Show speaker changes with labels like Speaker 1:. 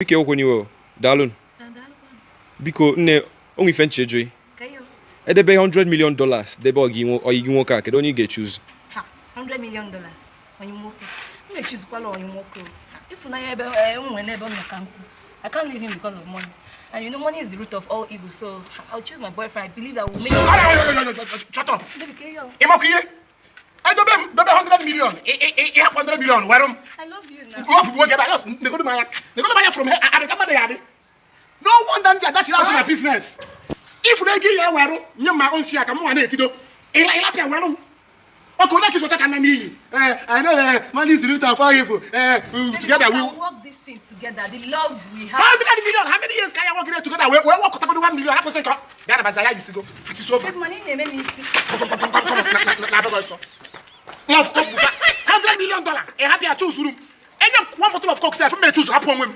Speaker 1: Biko okwenyiwe daalụ. Biko nne onwe ife ncheju. Edebe $100 million debe oyi gị nwoke a kedu onye ị ga-choose?
Speaker 2: $100 million onye nwoke. M ga-choose kwala onye nwoke. If na ebe nwe na ebe ọ nọ ka nkwu. I can't leave him because of money. And you know money is the root of all evil, so I'll choose my boyfriend. I believe that will make
Speaker 3: Shut up.
Speaker 2: Baby, Keyo.
Speaker 3: Imokiye. I don't be $100 million. $100 million. Where
Speaker 2: I love you now.
Speaker 3: They go to my from here. I don't know. No one done that. That's my business. If they give you where you my own share, come on, it go. Ilapia where Uncle Nick is what I can mean. I know money is the root of all evil. Together we
Speaker 2: work this thing together. The love we have.
Speaker 3: $100 million. How many years can you work together? We work about $1 million. Half a second. That was a year ago. It is over.
Speaker 2: Money name me.
Speaker 3: $100 million. A happy choose room. And one bottle of coke, sir, for me choose up on him.